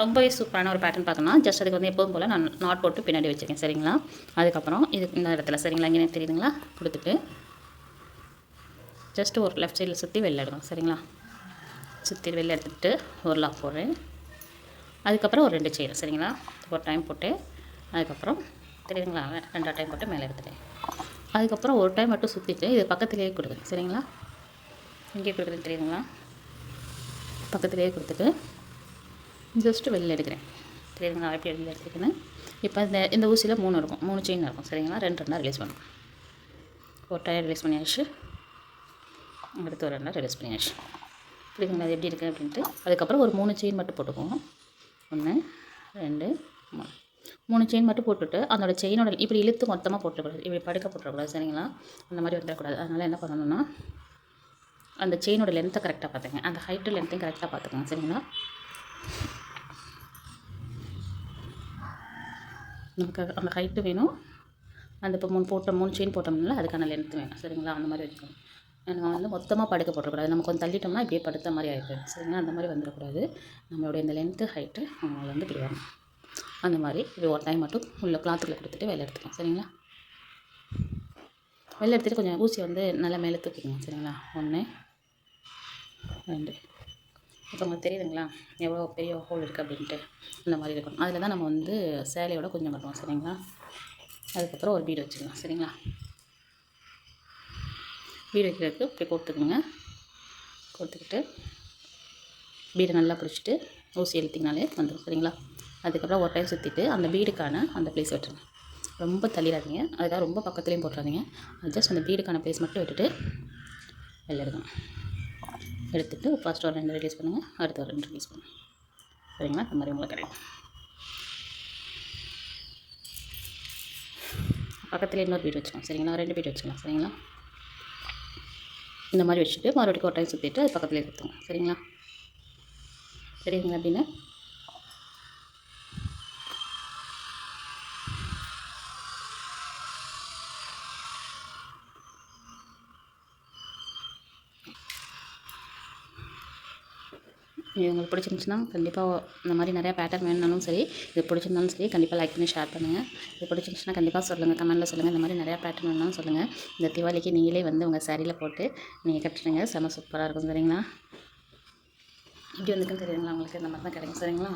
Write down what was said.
ரொம்பவே சூப்பரான ஒரு பேட்டர்ன் பார்க்கணும். ஜஸ்ட் அதுக்கு வந்து எப்போதும் போல் நான் நாட் போட்டு பின்னாடி வச்சுருக்கேன் சரிங்களா. அதுக்கப்புறம் இது இந்த இடத்துல சரிங்களா, இங்கே தெரியுதுங்களா, கொடுத்துட்டு ஜஸ்ட்டு ஒரு லெஃப்ட் சைடில் சுற்றி வெளில எடுக்கணும் சரிங்களா. சுற்றி வெளில எடுத்துகிட்டு ஒரு லாக் போடுறேன். அதுக்கப்புறம் ஒரு 2 செயின் சரிங்களா. ஒரு டைம் போட்டு அதுக்கப்புறம் தெரியுதுங்களா, 2 டைம் போட்டு மேலே எடுத்துட்டேன். அதுக்கப்புறம் ஒரு டைம் மட்டும் சுற்றிட்டு இது பக்கத்துலேயே கொடுக்குறேன் சரிங்களா. இங்கே கொடுக்குறேன் தெரியுதுங்களா, பக்கத்துலேயே கொடுத்துட்டு ஜஸ்ட்டு வெளில எடுக்கிறேன் தெரியுதுங்களா. எப்படி வெளில எடுத்துக்கிறேன்னு இப்போ இந்த ஊசியில் 3 இருக்கும், 3 செயின் இருக்கும் சரிங்களா. 2 ரிலீஸ் பண்ணணும். ஒரு டைம் ரிலீஸ் பண்ணியாச்சு, அடுத்து ஒரு 2 ரிலீஸ் பண்ணியாச்சு. புரியுதுங்களா அது எப்படி இருக்குது அப்படின்ட்டு. அதுக்கப்புறம் ஒரு 3 செயின் மட்டும் போட்டுக்குவோம். 1 2 3 செயின் மட்டும் போட்டுட்டு அதோட செயினோட இப்படி இழுத்து மொத்தமாக போட்டுக்கூடாது, இப்படி படுக்க போட்டுறக்கூடாது சரிங்களா. அந்த மாதிரி வந்துடக்கூடாது. அதனால் என்ன பண்ணணும்னா அந்த செயினோட லென்த்தை கரெக்டாக பார்த்துங்க, அந்த ஹைட்டு லென்த்தையும் கரெக்டாக பார்த்துக்கோங்க சரிங்களா. நமக்கு அந்த ஹைட்டு வேணும், அந்த இப்போ 3 செயின் போட்டோம்னால அதுக்கான லென்த்து வேணும் சரிங்களா. அந்த மாதிரி வச்சுக்கோங்க. நம்ம வந்து மொத்தமாக படுக்க போட்டுறக்கூடாது, நம்ம கொஞ்சம் தள்ளிட்டோம்னா இப்படியே படுத்த மாதிரி ஆகிடும் சரிங்களா. அந்த மாதிரி வந்துடக்கூடாது. நம்மளுடைய இந்த லென்த்து ஹைட்டு அவங்க வந்து இப்படி வரணும். அந்த மாதிரி இப்படி ஒரு டைம் மட்டும் உள்ள கிளாத்துக்குள்ளே கொடுத்துட்டு வெளில எடுத்துக்கலாம் சரிங்களா. வெளில எடுத்துகிட்டு கொஞ்சம் ஊசி வந்து நல்லா மேலே தூக்கிக்கணும் சரிங்களா. 1 2 இப்போ உங்களுக்கு தெரியுதுங்களா எவ்வளோ பெரிய ஹோல் இருக்குது அப்படின்ட்டு. இந்த மாதிரி இருக்கணும். அதில் தான் நம்ம வந்து சேலையோட கொஞ்சம் கட்டுவோம் சரிங்களா. அதுக்கப்புறம் ஒரு பீடு வச்சுக்கலாம் சரிங்களா. பீடு வைக்கிறதுக்கு இப்படி கொடுத்துக்குங்க. கொடுத்துக்கிட்டு பீடை நல்லா பிடிச்சிட்டு ஊசி இழுத்திங்கனாலே வந்துடும் சரிங்களா. அதுக்கப்புறம் ஒரு டைம் சுற்றிட்டு அந்த பீடுக்கான அந்த ப்ளேஸ் விட்டுருங்க. ரொம்ப தள்ளிடாதீங்க, அதுக்காக ரொம்ப பக்கத்துலேயும் போட்டுறாதீங்க. ஜஸ்ட் அந்த பீடுக்கான ப்ளேஸ் மட்டும் விட்டுட்டு வெளில எடுக்கணும். எடுத்துகிட்டு ஃபஸ்ட்டு ஒரு 2 ரிலீஸ் பண்ணுங்கள், அடுத்து ஒரு 2 ரிலீஸ் பண்ணுங்கள் சரிங்களா. அந்த மாதிரி உங்களுக்கு கிடைக்கும். பக்கத்துலேயே இன்னொரு பீடு வச்சுக்கலாம் சரிங்களா. 2 பீடு வச்சுக்கலாம் சரிங்களா. இந்த மாதிரி வச்சுட்டு மறுபடியும் ஒரு டைம் சுற்றிட்டு அது பக்கத்துலேயே கொடுத்துங்க சரிங்களா. தெரியுதுங்க அப்படின்னு. இது உங்களுக்கு பிடிச்சிருந்துச்சுன்னா கண்டிப்பாக இந்த மாதிரி நிறையா பேட்டர்ன் வேணுனாலும் சரி, இது பிடிச்சிருந்தாலும் சரி கண்டிப்பாக லைக் பண்ணி ஷேர் பண்ணுங்கள். இது பிடிச்சிருந்துச்சுன்னா கண்டிப்பாக சொல்லுங்கள், கமெண்ட்டில் சொல்லுங்கள். இந்த மாதிரி நிறையா பேட்டர்ன் வேணுனாலும் சொல்லுங்கள். இந்த தீபாவளிக்கு நீங்களே வந்து உங்கள் சாரியில் போட்டு நீங்கள் கட்டுறீங்க, செம்ம சூப்பராக இருக்கும் சரிங்களா. இப்படி வந்துக்குன்னு தெரியுங்களா உங்களுக்கு, இந்த மாதிரி தான் கிடைக்கும் சரிங்களா.